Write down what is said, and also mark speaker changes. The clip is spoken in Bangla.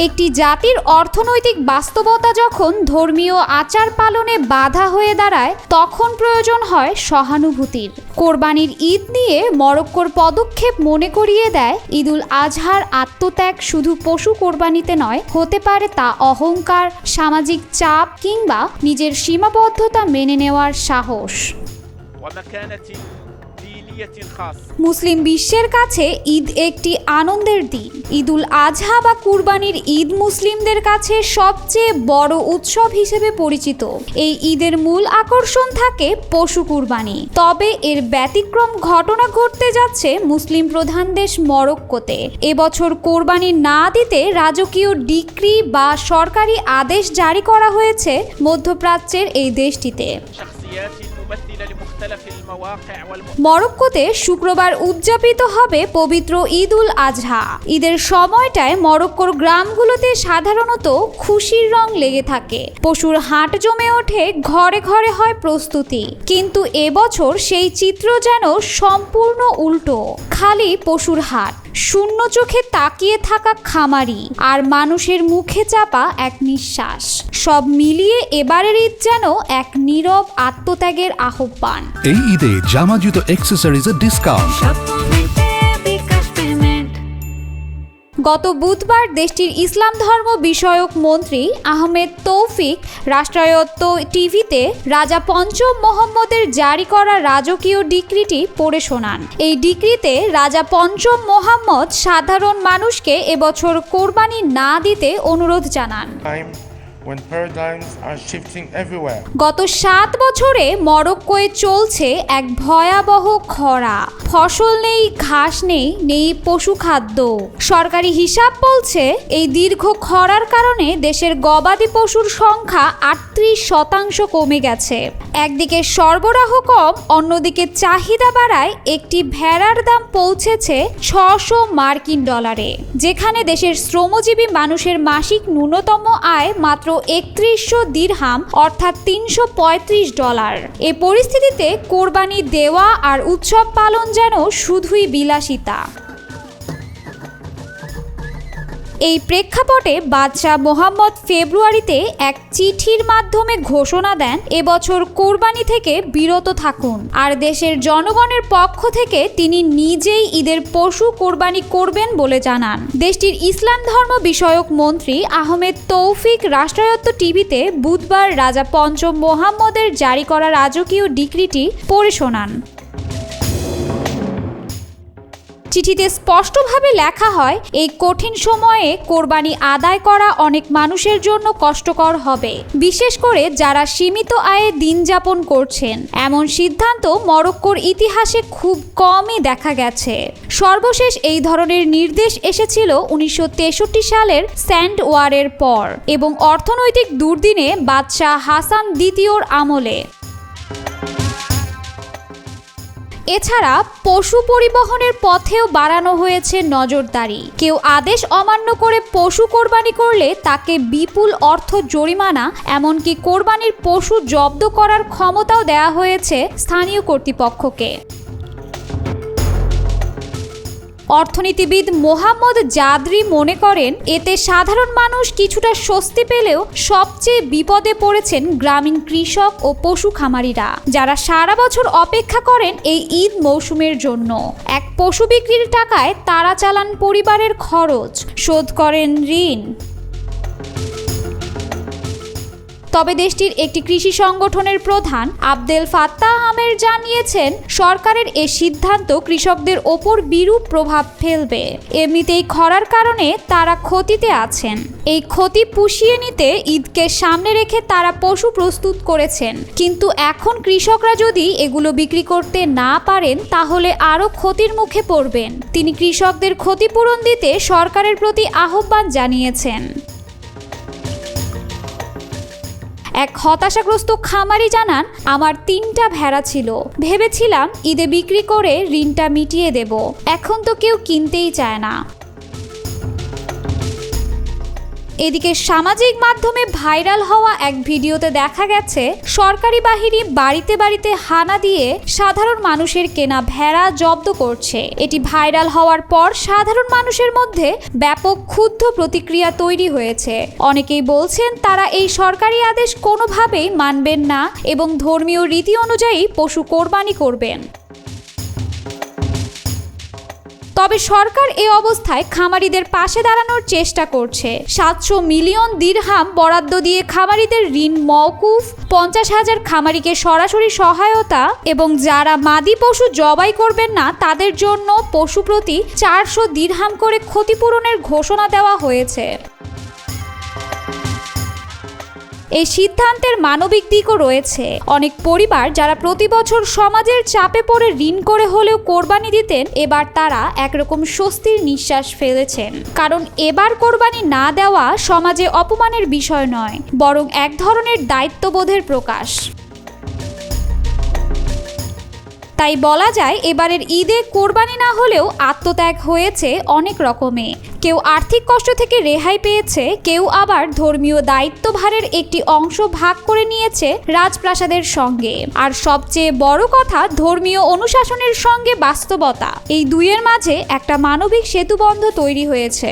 Speaker 1: একটি জাতির অর্থনৈতিক বাস্তবতা যখন ধর্মীয় আচার পালনে বাধা হয়ে দাঁড়ায়, তখন প্রয়োজন হয় সহানুভূতির। কোরবানির ঈদ নিয়ে মরক্কোর পদক্ষেপ মনে করিয়ে দেয়, ঈদুল আজহার আত্মত্যাগ শুধু পশু কোরবানিতে নয়, হতে পারে তা অহংকার, সামাজিক চাপ কিংবা নিজের সীমাবদ্ধতা মেনে নেওয়ার সাহস। মুসলিম বিশ্বের কাছে ঈদ একটি আনন্দের দিন। ঈদুল আজহা বা কুরবানির ঈদ মুসলিমদের কাছে সবচেয়ে বড় উৎসব হিসেবে পরিচিত। এই ঈদের মূল আকর্ষণ থাকে পশু কুরবানি। তবে এর ব্যতিক্রম ঘটনা ঘটতে যাচ্ছে মুসলিম প্রধান দেশ মরক্কোতে। এবছর কোরবানি না দিতে রাজকীয় ডিক্রি বা সরকারি আদেশ জারি করা হয়েছে মধ্যপ্রাচ্যের এই দেশটিতে। মরক্কোতে শুক্রবার উদযাপিত হবে পবিত্র ঈদুল আজহা। ঈদের সময়টায় মরক্কোর গ্রামগুলোতে সাধারণত খুশির রং লেগে থাকে। পশুর হাট জমে ওঠে, ঘরে ঘরে হয় প্রস্তুতি। কিন্তু এবছর সেই চিত্র যেন সম্পূর্ণ উল্টো। খালি পশুর হাট, শূন্য চোখে তাকিয়ে থাকা খামারি, আর মানুষের মুখে চাপা এক নিঃশ্বাস। সব মিলিয়ে এবারের ঈদ যেন এক নীরব আত্মত্যাগের আহ্বান।
Speaker 2: এই ঈদে জামা জুতো অ্যাক্সেসরিজের ডিসকাউন্ট।
Speaker 1: গত বুধবার দেশটির ইসলাম ধর্ম বিষয়ক মন্ত্রী আহমেদ তৌফিক রাষ্ট্রায়ত্ত টিভিতে রাজা পঞ্চম মোহাম্মদের জারি করা রাজকীয় ডিক্রিটি পড়ে শোনান। এই ডিক্রিতে রাজা পঞ্চম মোহাম্মদ সাধারণ মানুষকে এবছর কোরবানি না দিতে অনুরোধ জানান। গত 7 বছরে মরক্কোয় চলছে এক ভয়াবহ খরা। ফসল নেই, ঘাস নেই, নেই পশু খাদ্য। সরকারি হিসাব বলছে এই দীর্ঘ খরার কারণে দেশের গবাদি পশুর সংখ্যা 38% কমে গেছে। একদিকে সরবরাহ কম, অন্যদিকে চাহিদা বাড়ায় একটি ভেড়ার দাম পৌঁছেছে $600, যেখানে দেশের শ্রমজীবী মানুষের মাসিক ন্যূনতম আয় মাত্র 3100 দিরহাম, অর্থাৎ $335। এ পরিস্থিতিতে কোরবানি দেওয়া আর উৎসব পালন যেন শুধুই বিলাসিতা। এই প্রেক্ষাপটে বাদশাহ মোহাম্মদ ফেব্রুয়ারিতে এক চিঠির মাধ্যমে ঘোষণা দেন, এবছর কোরবানি থেকে বিরত থাকুন। আর দেশের জনগণের পক্ষ থেকে তিনি নিজেই ঈদের পশু কোরবানি করবেন বলে জানান। দেশটির ইসলাম ধর্ম বিষয়ক মন্ত্রী আহমেদ তৌফিক রাষ্ট্রায়ত্ত টিভিতে বুধবার রাজা পঞ্চম মোহাম্মদের জারি করা রাজকীয় ডিক্রিটি পড়ে শোনান। চিঠিতে স্পষ্টভাবে লেখা হয়, এই কঠিন সময়ে কোরবানি আদায় করা অনেক মানুষের জন্য কষ্টকর হবে, বিশেষ করে যারা সীমিত আয়ে দিন যাপন করছেন। এমন সিদ্ধান্ত মরক্কোর ইতিহাসে খুব কমই দেখা গেছে। সর্বশেষ এই ধরনের নির্দেশ এসেছিল 1963 সালের স্যান্ড ওয়ারের পর এবং অর্থনৈতিক দুর্দিনে বাদশাহ হাসান দ্বিতীয়র আমলে। এছাড়া পশু পরিবহনের পথেও বাড়ানো হয়েছে নজরদারি। কেউ আদেশ অমান্য করে পশু কোরবানি করলে তাকে বিপুল অর্থ জরিমানা, এমনকি কোরবানির পশু জব্দ করার ক্ষমতাও দেওয়া হয়েছে স্থানীয় কর্তৃপক্ষকে। অর্থনীতিবিদ মোহাম্মদ জাদরি মনে করেন, এতে সাধারণ মানুষ কিছুটা স্বস্তি পেলেও সবচেয়ে বিপদে পড়েছেন গ্রামীণ কৃষক ও পশু খামারিরা, যারা সারা বছর অপেক্ষা করেন এই ঈদ মৌসুমের জন্য। এক পশু বিক্রির টাকায় তারা চালান পরিবারের খরচ, শোধ করেন ঋণ। তবে দেশটির একটি কৃষি সংগঠনের প্রধান আবদেল ফাত্তাহ আমের জানিয়েছেন, সরকারের এ সিদ্ধান্ত কৃষকদের ওপর বিরূপ প্রভাব ফেলবে। এমনিতেই খরার কারণে তারা ক্ষতিতে আছেন। এই ক্ষতি পুষিয়ে নিতে ঈদকে সামনে রেখে তারা পশু প্রস্তুত করেছেন, কিন্তু এখন কৃষকরা যদি এগুলো বিক্রি করতে না পারেন তাহলে আরও ক্ষতির মুখে পড়বেন। তিনি কৃষকদের ক্ষতিপূরণ দিতে সরকারের প্রতি আহ্বান জানিয়েছেন। এক হতাশাগ্রস্ত খামারি জানান, আমার 3টা ভেড়া ছিল, ভেবেছিলাম ঈদে বিক্রি করে ঋণটা মিটিয়ে দেব, এখন তো কেউ কিনতেই চায় না। এদিকে সামাজিক মাধ্যমে ভাইরাল হওয়া এক ভিডিওতে দেখা গেছে সরকারি বাহিনী বাড়িতে বাড়িতে হানা দিয়ে সাধারণ মানুষের কেনা ভেড়া জব্দ করছে। এটি ভাইরাল হওয়ার পর সাধারণ মানুষের মধ্যে ব্যাপক ক্ষুব্ধ প্রতিক্রিয়া তৈরি হয়েছে। অনেকেই বলছেন তারা এই সরকারি আদেশ কোনোভাবেই মানবেন না এবং ধর্মীয় রীতি অনুযায়ী পশু কোরবানি করবেন। তবে সরকার এ অবস্থায় খামারিদের পাশে দাঁড়ানোর চেষ্টা করছে। 700 মিলিয়ন দিরহাম বরাদ্দ দিয়ে খামারিদের ঋণ মওকুফ, 50,000 খামারিকে সরাসরি সহায়তা এবং যারা মাদি পশু জবাই করবেন না তাদের জন্য পশু প্রতি 400 দিরহাম করে ক্ষতিপূরণের ঘোষণা দেওয়া হয়েছে। এই সিদ্ধান্তের মানবিক দিকও রয়েছে। অনেক পরিবার যারা প্রতি বছর সমাজের চাপে পড়ে ঋণ করে হলেও কোরবানি দিতেন, এবার তারা একরকম স্বস্তির নিঃশ্বাস ফেলেছেন। কারণ এবার কোরবানি না দেওয়া সমাজে অপমানের বিষয় নয়, বরং এক ধরনের দায়িত্ববোধের প্রকাশ। তাই বলা যায় এবারের ঈদে কোরবানি না হলেও আত্মত্যাগ হয়েছে অনেক রকমে। কেউ আর্থিক কষ্ট থেকে রেহাই পেয়েছে, কেউ আবার ধর্মীয় দায়িত্বভারের একটি অংশ ভাগ করে নিয়েছে রাজপ্রাসাদের সঙ্গে। আর সবচেয়ে বড় কথা, ধর্মীয় অনুশাসনের সঙ্গে বাস্তবতা, এই দুইয়ের মাঝে একটা মানবিক সেতুবন্ধ তৈরি হয়েছে।